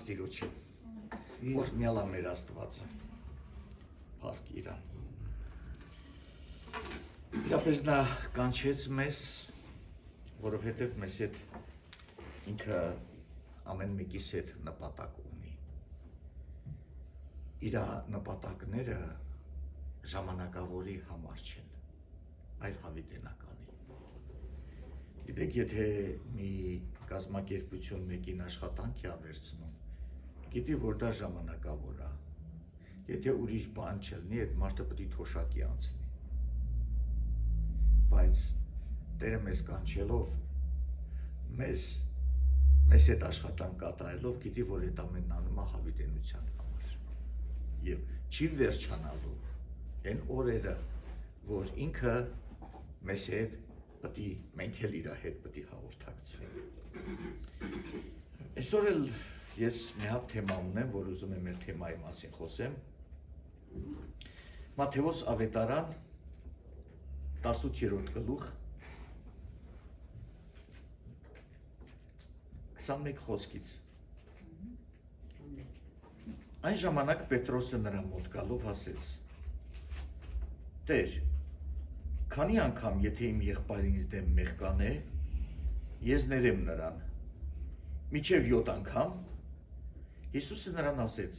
Տիրոջը, որ միալա մեր Աստվածը, փառք իրան։ Իրապես նա կանչեց մեզ, որովհետև մեզ հետ ինքը ամեն մեկիս հետ նպատակ ունի։ Իր նպատակները ժամանակավորի համար չեն, այլ հավիտենականի։ Գիտեք, եթե մի կազմակերպություն մեկին աշխատանքի ավերցնում, գիտի, որ դա ժամանակավոր է, եթե ուրիշ բան չլինի, այդ մարդը պետք է թոշակի անցնի, բայց Տերը մեզ կանչելով, մեզ հետ աշխատանք կատարելով, գիտի, որ այդ ամենն անում է հավիտենության համար, և չի վերջանալու այն օրերը, որ ինքը մեզ հետ մենք էլ իր հետ պետք է հաղորդակցվենք։ Այսօր էլ ես մի հատ թեմա ունեմ, որ ուզում եմ մեր թեմայի մասին խոսեմ։ Մատթեոս ավետարան 18-րդ գլուխ 21 խոսքից։ Այն ժամանակ Պետրոսը նրա մոտ գալով ասեց. Տեր, քանի անգամ եթե իմ եղբայրը ինձ դեմ մեղք կանե, ես ներեմ նրան, մինչև 7 անգամ։ Հիսուսը նրան ասեց.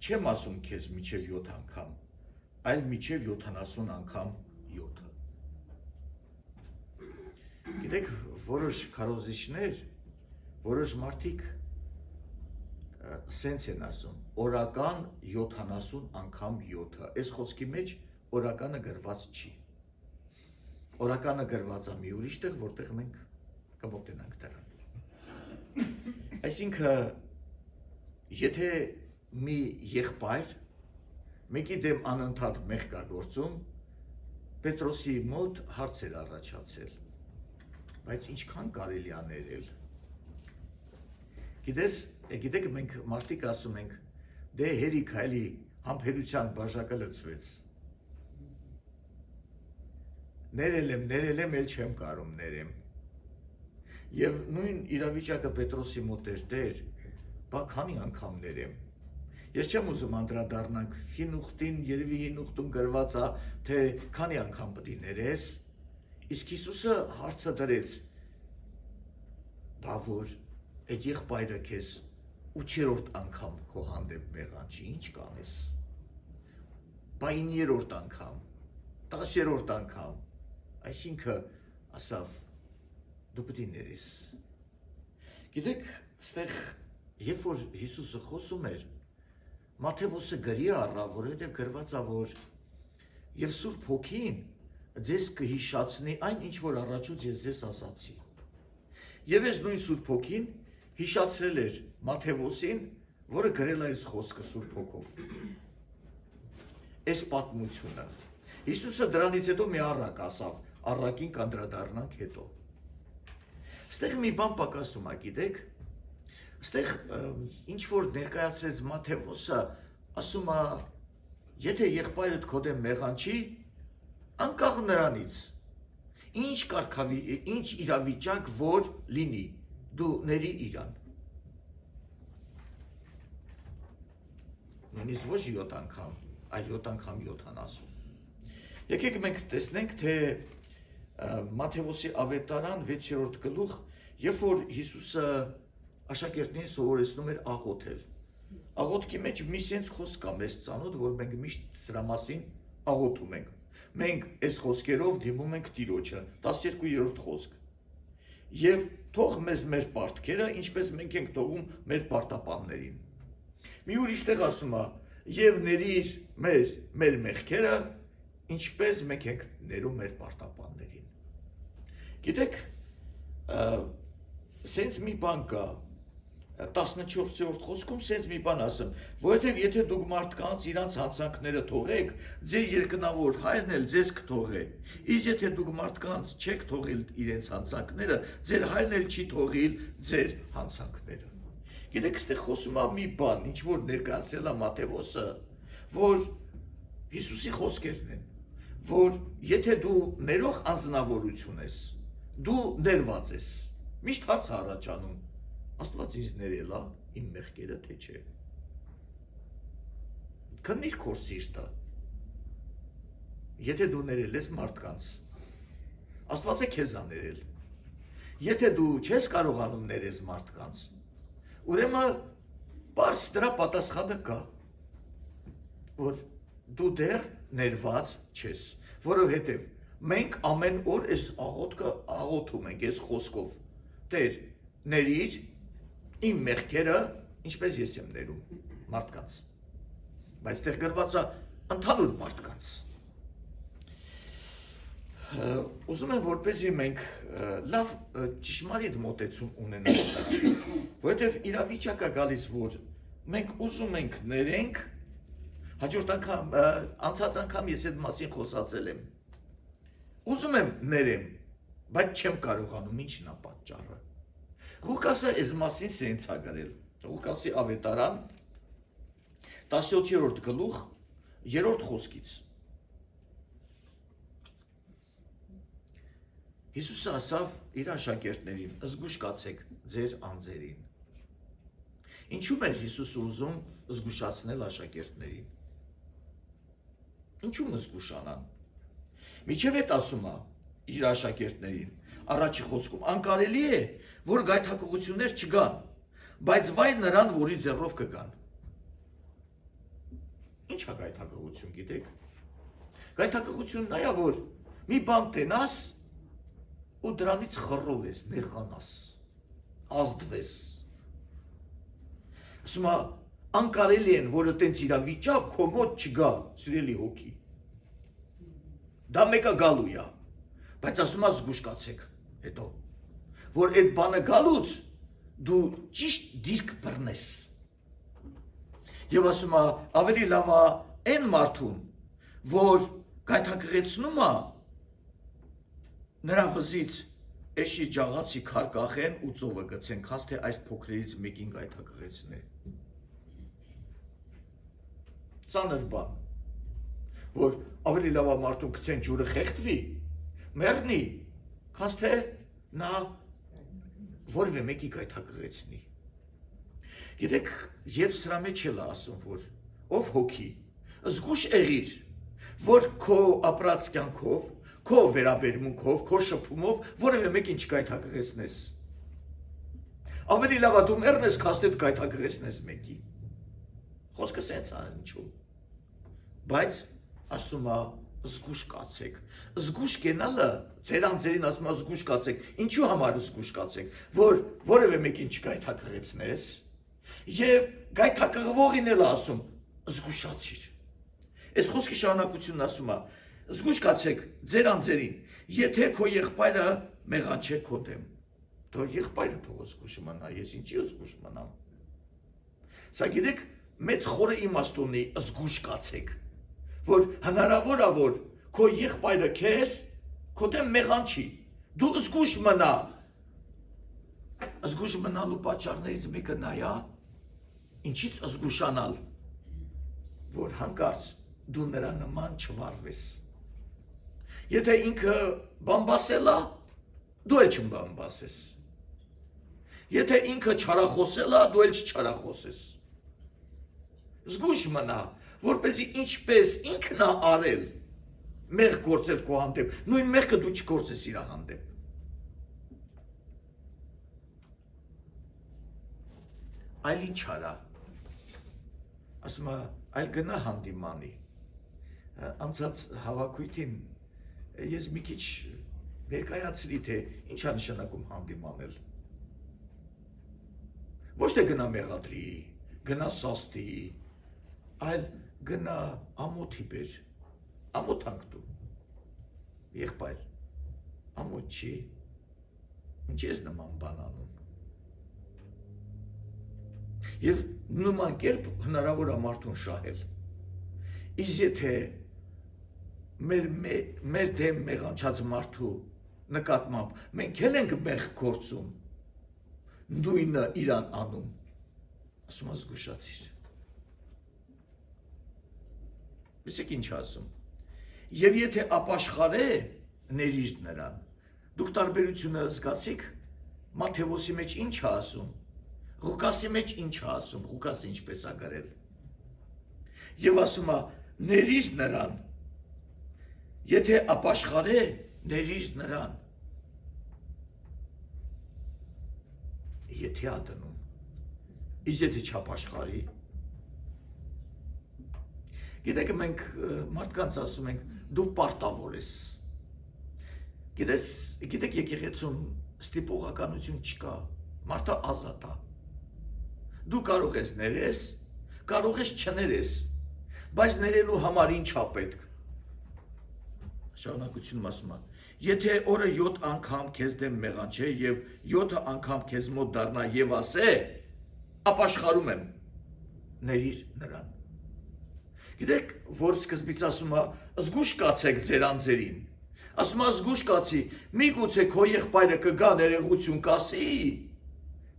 չեմ ասում քեզ մինչև 7 անգամ, այլ մինչև 70 անգամ 7։ Գիտեք, որոշ քարոզիչներ, որոշ մարդիկ սենց են ասում, օրական 70 անգամ 7-ը, այս խոսքի մեջ օրականը գրված չի։ Օրականը գրված է մի ուրիշ տեղ, որտեղ մենք կմոտենանք դրան։ Այսինքն, եթե մի եղբայր մեկի դեմ անընդհատ մեղք է գործում, Պետրոսի մոտ հարց էր առաջացել, բայց ինչքան կարելի է ներել։ Գիտեք, մենք մարդիկ ասում ենք, դե հերիք այլի համբերության բաժակը լցվեց։ Ներել եմ, էլ չեմ կարում ներեմ։ Եվ նույն իրավիճակը Պետրոսի մոտ էր, Տեր, բա քանի անգամ ներեմ։ Ես չեմ ուզում անդրադառնանք հին ուխտին, երևի հին ուխտում գրված է, թե քանի անգամ պետք է ներես, իսկ Հիսուսը հարցը դրեց, բա որ այդ եղբայրը քեզ 8-րդ անգամ քո հանդեպ մեղանչի, ինչ կանես։ Բա 9-րդ անգամ, 10-րդ անգամ, այսինքն ասավ, դու պետք է ներես։ Գիտեք, ստեղ, երբ որ Հիսուսը խոսում էր, Մատթեոսը գրի առավ, որովհետև գրված է, որ և Սուրբ Հոգին ձեզ կհիշացնի այն, ինչ որ առաջուց ես ձեզ ասացի։ Եվ այս նույն Սուրբ Հոգին հիշացրել էր Մատթեոսին, որը գրել է այս խոսքը Սուրբ Հոգով։ Այս պատմությունը։ Հիսուսը դրանից հետո մի առակ ասավ, առակին կանդրադառնանք հետո։ Ստեղ մի բան պակասում է, գիտեք, ստեղ ինչ որ ներկայացրեց Մատթեոսը, ասում է, եթե եղբայրդ քո դեմ մեղանչի, անկախ նրանից, ինչ իրավիճակ որ լինի, դու ների իրան։ Նույնիսկ ոչ 7 անգամ, այլ 7 անգամ 70։ Եկեք մենք տեսնենք, թե Մատթեոսի ավետարան 6-րդ գլուխ, երբ որ Հիսուսը աշակերտներին սովորեցնում էր աղոթել։ Աղոթքի մեջ մի սենց խոսք կա մեզ ծանոթ, որ մենք միշտ սրա մասին աղոթում ենք։ Մենք այս խոսքերով դիմում ենք Տիրոջը, 12-րդ խոսք։ Եվ թող մեզ մեր պարտքերը, ինչպես մենք ենք թողում մեր պարտապաններին։ Մի ուրիշ տեղ ասում է, և ներիր մեր մեղքերը, ինչպես մենք ենք ներում մեր պարտապաններին։ Գիտեք, սենց մի բան կա, 14-րդ խոսքում սենց մի բան ասում, որովհետև եթե դուք մարդկանց իրանց հանցանքները թողեք, ձեր երկնավոր հայրն էլ ձեզ կթողե, իսկ եթե դուք մարդկանց չեք թողել իրենց հանցանքները, ձեր հայրն էլ չի թողիլ ձեր հանցանքները։ Գիտեք, ստեղ խոսում է մի բան, ինչ որ ներկայացրել է Մատթեոսը, որ Հիսուսի խոսքերն են, որ եթե դու ներող անձնավորություն ես, դու ներված ես, միշտ հարց առաջանում, Աստված ինձ ներել է, իմ մեղքերը թե չէ։ Քննիր քո սիրտը։ Եթե դու ներել ես մարդկանց, Աստված է քեզ աներել։ Եթե դու չես կարողանում ներես մարդկանց, ուրեմն բարձ դրա պատասխանը կա, որ դու դեռ ներված չես, որովհետև մենք ամեն օր այս աղոթքը աղոթում ենք այս խոսքով. Տեր, ներիր իմ մեղքերը, ինչպես ես եմ ներում մարդկանց, բայց դեռ գրված է ընդհանուր մարդկանց։ Ուզում եմ, որպեսզի մենք լավ ճշմարիտ մոտեցում ունենանք, որովհետև իրավիճակը գալիս, որ մենք ուզում ենք ներենք, հաջորդ անգամ, անցած անգամ ես այդ մասին խոսացել եմ, ուզում եմ ներեմ, բայց չեմ կարողանում, ինչն է պատճառը։ Ղուկասը այս մասին սենց է գրել, Ղուկասի ավետարան 17-րդ գլուխ 3-րդ խոսքից։ Հիսուսը ասավ իր աշակերտներին, զգուշ կացեք ձեր անձերին։ Ինչու՞մ էր Հիսուսը ուզում զգուշացնել աշակերտներին։ Ինչու՞մ զգուշանան։ Միջև այդ ասում է իր աշակերտներին, առաջի խոսքում, անկարելի է, որ գայթակղություններ չգան, բայց վայ նրան, որի ձեռով կգան։ Ինչ է գայթակղություն, գիտեք։ Գայթակղությունն է, որ մի բան տենաս, ու դրանից խռով ես, նեղանաս, ազդվես։ Ասում է, անկարելի են, որը տենց իրավիճակ քո մոտ չգա, սիրելի հոգի։ Դա մեկը գալու է, բայց ասում է զգուշ կացեք հետո, որ այդ բանը գալուց դու ճիշտ դիրք բռնես։ Եվ ասում է, ավելի լավ է այն մարդուն, որ գայթակղեցնում է, նրա վզից էշի ջաղացի քար կախեն ու ծովը գցեն, քանց թե այս փոքրերից մեկին գայթակղեցնե։ Ծանր բան, որ ավելի լավ է մարդուն գցեն ջուրը խեղդվի, մեռնի, քանց թե նա որևէ մեկի գայթակղեցնի։ Գիտեք, եւ սրա մեջ էլ է ասում, որ ով հոգի, զգուշ եղիր, որ քո ապրած կյանքով, քո վերաբերմունքով, քո շփումով որևէ մեկին չգայթակղեցնես։ Ավելի լավ է դու մեռնես, քան թե գայթակղեցնես մեկի։ Խոսքը սենց է, ինչու։ Բայց ասում է զգուշ կացեք։ Զգուշ կենալը ձեր անձերին ասում է զգուշ կացեք։ Ինչու համար զգուշ կացեք, որ որևէ մեկին չգայթակղեցնես, եւ գայթակղվողին էլ ասում զգուշացիր։ Այս խոսքի շարունակությունն ասում է զգուշ կացեք ձեր անձերին, եթե քո եղբայրը մեղանչե քո դեմ, թող եղբայրը թող զգուշ մնա, ես ինչի զգուշ մնամ։ Սա գիտեք, մեծ խորը իմաստ ունի զգուշ կացեք, որ հնարավոր է, որ քո եղբայրը քեզ քո դեմ մեղանչի, դու զգուշ մնա։ Զգուշ մնալու պատճառներից մեկը նա է, ինչից զգուշանալ, որ հանկարծ դու նրա նման չվարվես։ Եթե ինքը բամբասել է, դու էլ չբամբասես։ Եթե ինքը չարախոսել է, դու էլ չչարախոսես։ Զգուշ մնա, որպեսզի ինչպես ինքն է արել, մեղ գործել քո հանդեպ, նույն մեղքը դու չգործես իր հանդեպ։ Այլ ինչ արա։ Ասում է, այլ գնա հանդիմանի։ Անցած հավաքույթին ես մի քիչ ներկայացրի, թե ինչ է նշանակում հանդիմանել։ Ոչ թե գնա մեղադրի, գնա սաստի, այլ գնա ամոթի բեր, ամոթանք դու, եղբայր, ամոթ չի, ինչ ես նման բան անում։ Եվ նման կերպ հնարավոր է մարդուն շահել։ Իսկ եթե մեր դեմ մեղանչած մարդու նկատմամբ մենք էլ ենք մեղ գործում, նույնը իրան անում, ասում է զգուշացիր։ Լսեք ինչ ասում։ Եվ եթե ապաշխարե, ներիր նրան։ Դուք տարբերությունը զգացիք, Մատթեոսի մեջ ինչ է ասում։ Ղուկասի մեջ ինչ է ասում, Ղուկասը ինչպես է գրել։ Եվ ասում է, ներիր նրան, եթե ապաշխար է, ներիր նրան։ Եթե է դնում, իսկ եթե չապաշխարի։ Գիտեք, մենք մարդկանց ասում ենք, դու պարտավոր ես։ Գիտեք, եկեղեցում ստիպողականություն չկա, մարդը ազատ է։ Դու կարող ես ներես, կարող ես չներես, բայց ներելու համար ինչ է պետք։ Շարունակությունում ասում է, եթե օրը 7 անգամ քեզ դեմ մեղանչե եւ 7 անգամ քեզ մոտ դառնա եւ ասե, ապաշխարում եմ, ներիր նրան։ Գիտեք, որ սկզբից ասում է, զգուշ կացեք ձեր անձերին։ Ասում է, զգուշ կացի, միգուցե քո եղբայրը կգա ներողություն կասի,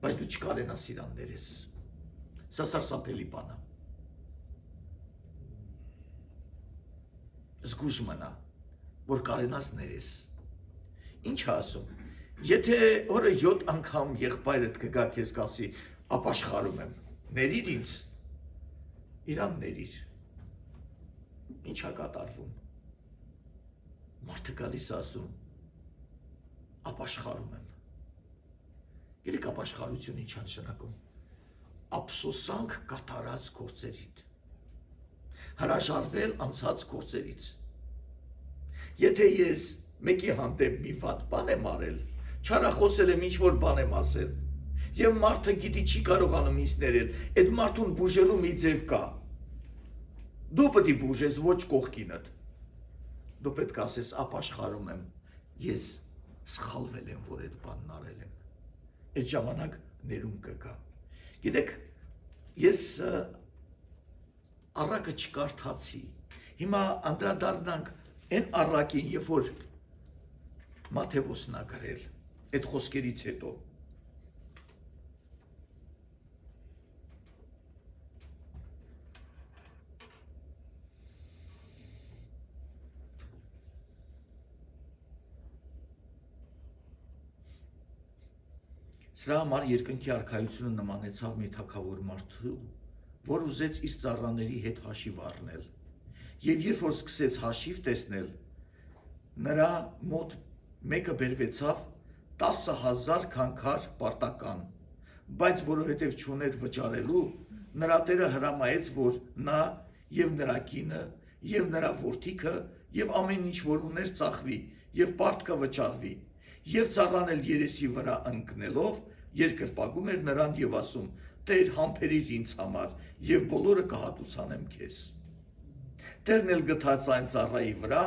բայց դու չկարենաս իրան ներես։ Սա սարսափելի բան է։ Զգուշ մնա, որ կարենաս ներես։ Ինչ է ասում, եթե օրը 7 անգամ եղբայրդ կգա քեզ կասի, ապաշխարում եմ, ներիր ինձ, իրան ներիր։ Ինչ է կատարվում։ Մարդը գալիս ասում, ապաշխարում եմ։ Գիտեք, ապաշխարություն ինչ է նշանակում։ Ափսոսանք կատարած գործերիդ, հրաժարվել անցած գործերից։ Եթե ես մեկի հանդեպ մի վատ բան եմ արել, չարախոսել եմ, ինչ-որ բան եմ ասել, եւ մարդը գիտի չի կարողանում ինձ ներել, այդ մարդուն բուժելու մի ձև կա։ Դու պետք է բուժես ոչ կողքինդ։ Դու պետք է ասես, ապաշխարում եմ, ես սխալվել եմ, որ այդ բանն արել եմ։ Այդ ժամանակ ներում կգա։ Գիտեք, ես առակը չկարդացի, հիմա անդրադառնանք այն առակին, երբ որ Մատթեոսն է գրել, այդ խոսքերից հետո։ Սրա համար երկնքի արքայությունը նմանեցավ մի թագավոր մարդու, որ ուզեց իր ծառաների հետ հաշիվ առնել, եւ երբ որ սկսեց հաշիվ տեսնել, նրա մոտ մեկը բերվեցավ 10,000 քանքար պարտական, բայց որովհետև չուներ վճարելու, նրա տերը հրամայեց, որ նա եւ նրա կինը, եւ նրա որդիքը, եւ ամեն ինչ որ ուներ ծախվի, եւ պարտքը վճարվի, եւ ծառան էլ երեսի վրա ընկնելով, երկրպագում էր նրան եւ ասում. Տեր, համբերիր ինձ համար, եւ բոլորը կհատուցանեմ քեզ։ Տերն էլ գտած այն ծառայի վրա,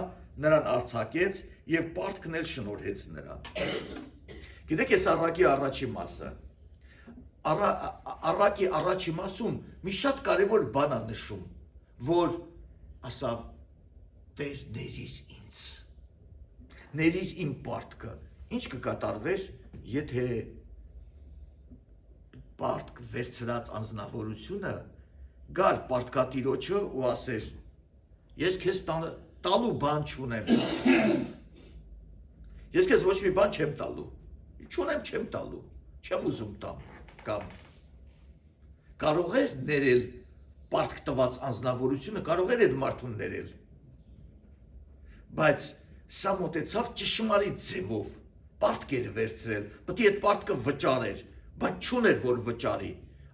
նրան արձակեց եւ պարտքն էլ շնորհեց նրան։ Գիտեք, այս առակի առաջի մասը, առակի առաջի մասում մի շատ կարևոր բան է նշում, որ ասավ, Տեր, ներիր ինձ, ներիր իմ պարտքը։ Ինչ կկատարվեր, եթե պարտք վերցրած անձնավորությունը գար պարտքատիրոջը ու ասեր, ես քեզ տալու բան չունեմ, ես քեզ ոչ մի բան չեմ տալու, չունեմ չեմ տալու, չեմ ուզում տամ, կամ կարող էր ներել պարտք տված անձնավորությունը, կարող էր այդ մարդուն ներել, բայց սա մոտեցավ ճշմարիտ ձևով, պարտք էր վերցրել, պետք է այդ պարտքը վճարեր, բայց չուներ որ վճարի,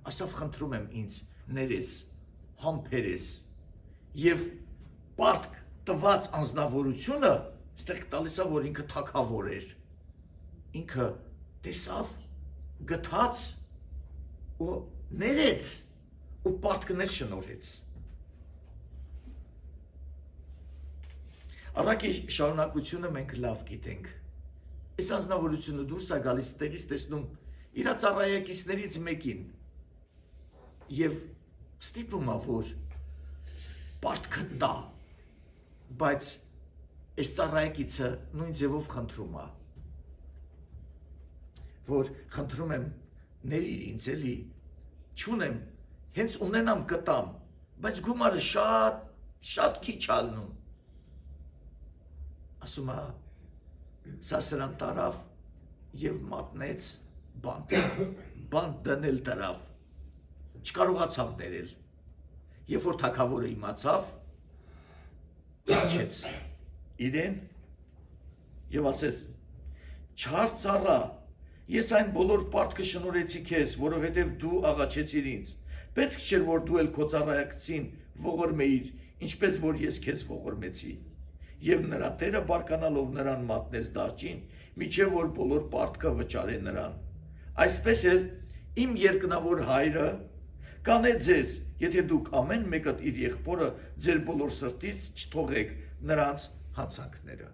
ասավ խնդրում եմ ինձ ներես, համբերես եւ պարտք տված անձնավորությունը ստեղ տալիս է որ ինքը թագավոր էր, ինքը տեսավ, գտած ու ներեց ու պարտքներ շնորհեց։ Առակի շարունակությունը մենք լավ գիտենք։ Այս անձնավորությունը դուրս է գալիս տեղից տեսնում իր ծառայակիցներից մեկին եւ ստիպում է որ պարտքը տա, բայց այս ծառայակիցը նույն ձևով խնդրում է, որ խնդրում եմ ներիր ինձ էլի, չունեմ, հենց ունենամ կտամ, բայց գումարը շատ քիչ ալնում։ Ասում է, սա սրան տարավ եւ մատնեց բանտ։ բան դնել դրավ, չկարողացավ ներել, երբ որ թագավորը իմացավ, իջեց իրեն եւ ասեց. «Չար ծառա, ես այն բոլոր պարտքը շնորհեցի քեզ, որովհետեւ դու աղաչեցիր ինձ, պետք չէր որ դու էլ քո ծառայակցին ողորմեիր, ինչպես որ ես քեզ ողորմեցի»։ Եվ նրա տերը բարկանալով նրան մատնեց դաշտին, միջև որ բոլոր պարտքը վճարե նրան։ Այսպես էլ իմ երկնավոր հայրը կանե ձեզ, եթե դուք ամեն մեկը իր եղբորը ձեր բոլոր սրտից չթողեք նրանց հանցանքները։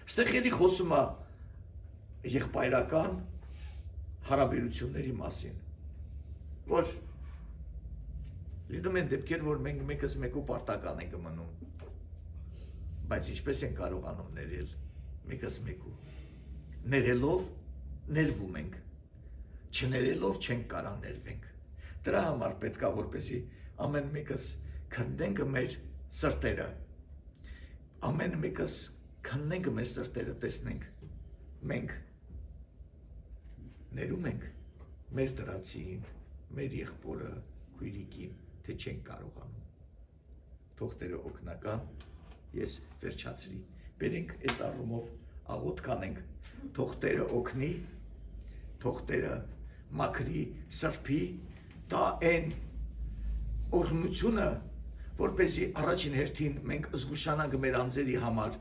Այստեղ էլի խոսում է եղբայրական հարաբերությունների մասին, որ լինում են դեպքեր, որ մենք մեկս մեկու պարտական ենք մնում, բայց ինչպես են կարողանում ներել մեկս մեկու։ Ներելով ներվում ենք, չներելով չենք կարա ներվենք։ Դրա համար պետք է որպեսզի ամեն մեկս քննենք մեր սրտերը, ամեն մեկս քննենք մեր սրտերը, տեսնենք մենք ներում ենք մեր դրացին, մեր եղբորը, քույրիկին, թե չենք կարողանում։ Թող Տերը օգնական, ես վերջացրի։ Բերենք այս առումով աղոթք անենք, թող Տերը օգնի, թող Տերը մաքրի, սրբի, դա այն օրհնությունը, որպեսզի առաջին հերթին մենք զգուշանանք մեր անձերի համար,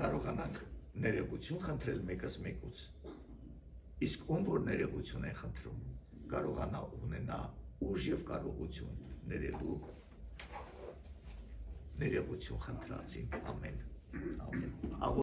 կարողանանք ներողություն խնդրել մեկս մեկուց, իսկ ում որ ներողություն են խնդրում, կարողանա ունենա ուժ եւ կարողություն ներելու ներողություն խնդրածին, ամեն, ամեն։